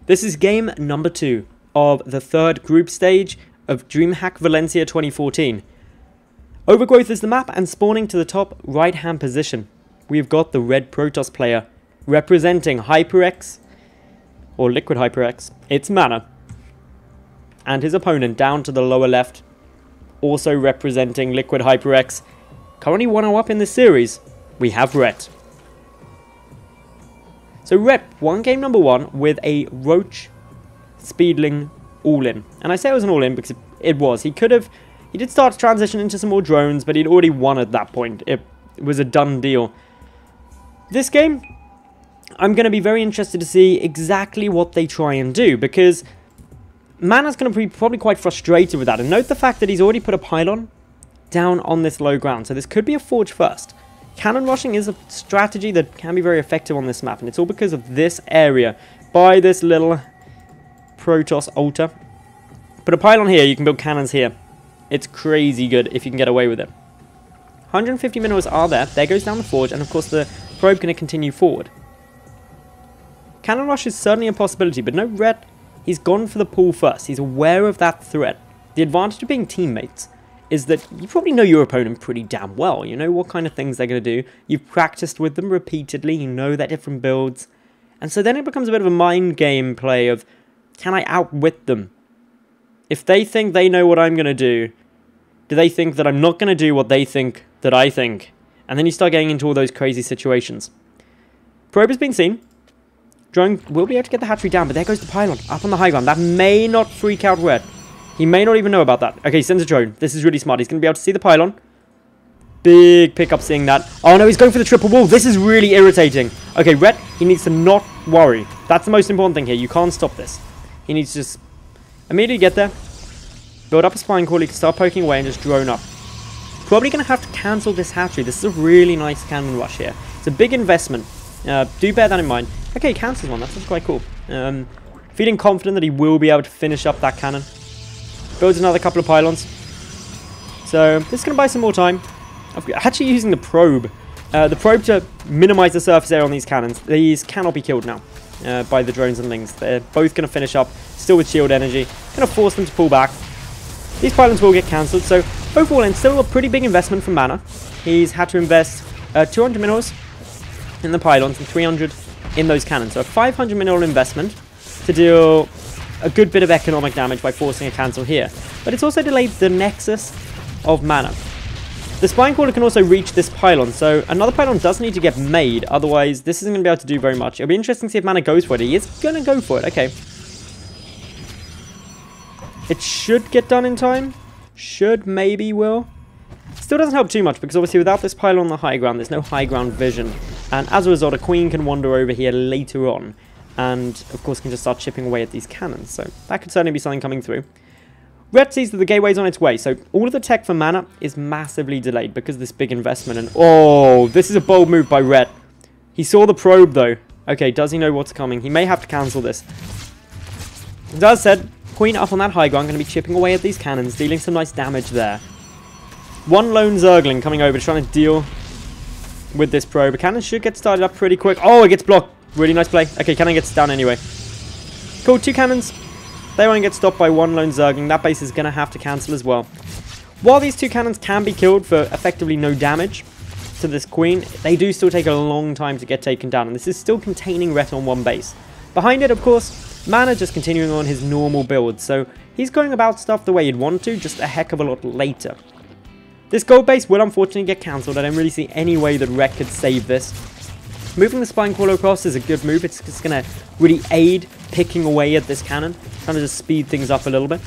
This is game number 2 of the third group stage of DreamHack Valencia 2014. Overgrowth is the map, and spawning to the top right hand position, we've got the Red Protoss player representing HyperX, or Liquid HyperX, it's MaNa. And his opponent down to the lower left, also representing Liquid HyperX, currently 1-0 up in this series, we have Ret. So Ret won game number 1 with a Roach Speedling all-in. And I say it was an all-in because it was. He did start to transition into some more drones, but he'd already won at that point. It was a done deal. This game, I'm going to be very interested to see exactly what they try and do, because MaNa's going to be probably quite frustrated with that. And note the fact that he's already put a pylon down on this low ground, so this could be a forge first. Cannon rushing is a strategy that can be very effective on this map, and it's all because of this area by this little Protoss altar. Put a pylon here, you can build cannons here. It's crazy good if you can get away with it. 150 minerals are there. There goes down the forge, and of course the probe going to continue forward. Cannon rush is certainly a possibility, but no, Ret, he's gone for the pool first. He's aware of that threat. The advantage of being teammates is that you probably know your opponent pretty damn well. You know what kind of things they're going to do. You've practiced with them repeatedly. You know their different builds. And so then it becomes a bit of a mind game play of, can I outwit them? If they think they know what I'm going to do they think that I'm not going to do what they think that I think? And then you start getting into all those crazy situations. Probe has been seen. Drone will be able to get the hatchery down, but there goes the pylon up on the high ground. That may not freak out Ret. He may not even know about that. Okay, he sends a drone. This is really smart. He's going to be able to see the pylon. Big pickup seeing that. Oh no, he's going for the triple wall. This is really irritating. Okay, Ret, he needs to not worry. That's the most important thing here. You can't stop this. He needs to just immediately get there. Build up a spine core. He can start poking away and just drone up. Probably going to have to cancel this hatchery. This is a really nice cannon rush here. It's a big investment. Do bear that in mind. Okay, he cancels one. That's quite cool. Feeling confident that he will be able to finish up that cannon. Builds another couple of pylons. So this is going to buy some more time. I'm actually using the probe. The probe to minimize the surface area on these cannons. These cannot be killed now by the drones and lings. They're both going to finish up still with shield energy. Going to force them to pull back. These pylons will get cancelled. So overall, and still a pretty big investment from MaNa. He's had to invest 200 minerals in the pylons and 300 in those cannons. So a 500 mineral investment to deal a good bit of economic damage by forcing a cancel here. But it's also delayed the nexus of MaNa. The spine caller can also reach this pylon, so another pylon does need to get made, otherwise this isn't going to be able to do very much. It'll be interesting to see if MaNa goes for it. He is going to go for it, okay. It should get done in time. Should, maybe, will. Still doesn't help too much, because obviously without this pylon on the high ground, there's no high ground vision. And as a result, a queen can wander over here later on. And, of course, can just start chipping away at these cannons. So that could certainly be something coming through. Ret sees that the gateway's on its way. So all of the tech for MaNa is massively delayed because of this big investment. And, oh, this is a bold move by Ret. He saw the probe, though. Okay, does he know what's coming? He may have to cancel this. As said, queen up on that high ground, going to be chipping away at these cannons, dealing some nice damage there. One lone Zergling coming over, trying to deal with this probe. A cannon should get started up pretty quick. Oh, it gets blocked. Really nice play. Okay, cannon gets down anyway. Cool, 2 cannons. They won't get stopped by one lone Zergling. That base is going to have to cancel as well. While these 2 cannons can be killed for effectively no damage to this queen, they do still take a long time to get taken down. And this is still containing Ret on one base. Behind it, of course, MaNa just continuing on his normal build. So he's going about stuff the way he'd want to, just a heck of a lot later. This gold base will unfortunately get cancelled. I don't really see any way that Ret could save this. Moving the spine crawler across is a good move. It's just going to really aid picking away at this cannon. Trying to just speed things up a little bit.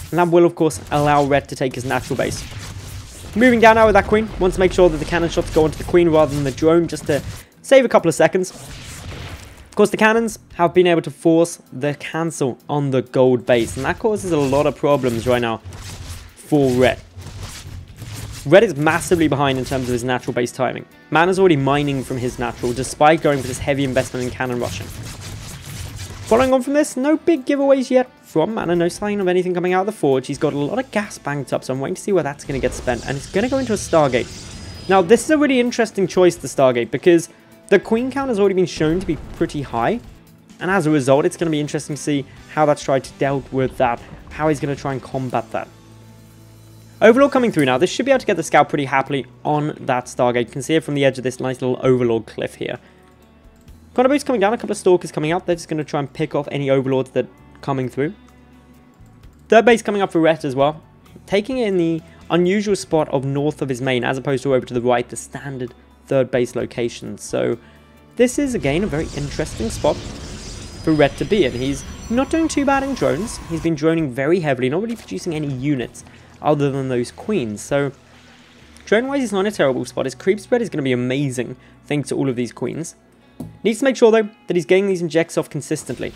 And that will, of course, allow Ret to take his natural base. Moving down now with that queen. Wants to make sure that the cannon shots go onto the queen rather than the drone, just to save a couple of seconds. Of course, the cannons have been able to force the cancel on the gold base. And that causes a lot of problems right now for Ret. Ret is massively behind in terms of his natural base timing. MaNa's already mining from his natural, despite going for this heavy investment in cannon rushing. Following on from this, no big giveaways yet from MaNa, no sign of anything coming out of the forge. He's got a lot of gas banked up, so I'm waiting to see where that's going to get spent. And it's going to go into a Stargate. Now, this is a really interesting choice, the Stargate, because the queen count has already been shown to be pretty high. And as a result, it's going to be interesting to see how that's tried to deal with that, how he's going to try and combat that. Overlord coming through now. This should be able to get the scout pretty happily on that Stargate. You can see it from the edge of this nice little Overlord cliff here. Corner boots coming down, a couple of Stalkers coming out. They're just going to try and pick off any Overlords that are coming through. Third base coming up for Ret as well. Taking it in the unusual spot of north of his main, as opposed to over to the right, the standard third base location. So this is, again, a very interesting spot for Ret to be in. He's not doing too bad in drones. He's been droning very heavily, not really producing any units other than those queens. So drone-wise, it's not a terrible spot. His creep spread is going to be amazing thanks to all of these queens. Needs to make sure, though, that he's getting these injects off consistently.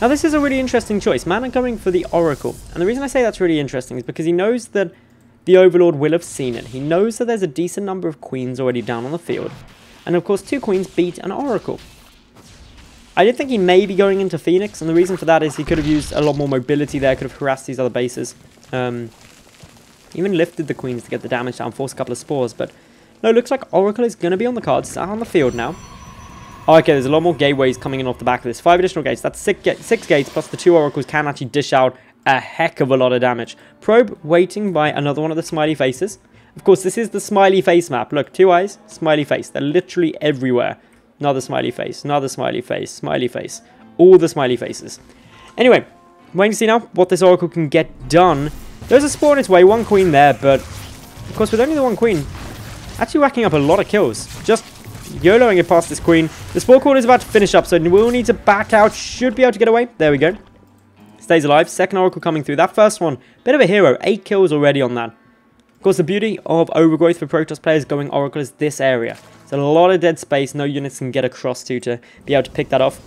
Now, this is a really interesting choice. MaNa going for the Oracle. And the reason I say that's really interesting is because he knows that the Overlord will have seen it. He knows that there's a decent number of queens already down on the field. And, of course, 2 queens beat an Oracle. I did think he may be going into Phoenix, and the reason for that is he could have used a lot more mobility there, could have harassed these other bases. Even lifted the queens to get the damage down, force a couple of spores, but no, looks like Oracle is going to be on the cards. It's out on the field now. Oh, okay, there's a lot more gateways coming in off the back of this. 5 additional gates. That's 6 gates, plus the 2 Oracles can actually dish out a heck of a lot of damage. Probe waiting by another one of the smiley faces. Of course, this is the smiley face map. Look, 2 eyes, smiley face. They're literally everywhere. Another smiley face, another smiley face, smiley face. All the smiley faces. Anyway, waiting to see now what this Oracle can get done. There's a spore on its way, 1 queen there, but of course with only the 1 queen, actually racking up a lot of kills. Just YOLOing it past this queen. The spore cord is about to finish up, so we'll need to back out. Should be able to get away. There we go. Stays alive. Second Oracle coming through. That first one, bit of a hero. 8 kills already on that. Of course, the beauty of Overgrowth for Protoss players going Oracle is this area. There's a lot of dead space. No units can get across to be able to pick that off.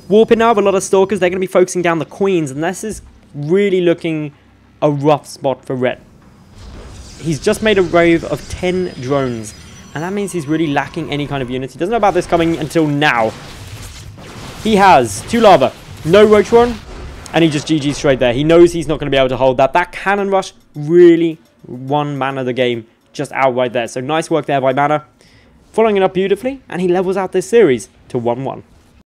Warping now with a lot of Stalkers. They're going to be focusing down the queens, and this is really looking a rough spot for Ret. He's just made a wave of 10 drones, and that means he's really lacking any kind of units. He doesn't know about this coming until now. He has 2 lava, no Roach Warren, and he just GG's straight there. He knows he's not going to be able to hold that. That cannon rush really won MaNa the game just outright there. So nice work there by MaNa, following it up beautifully, and he levels out this series to 1-1.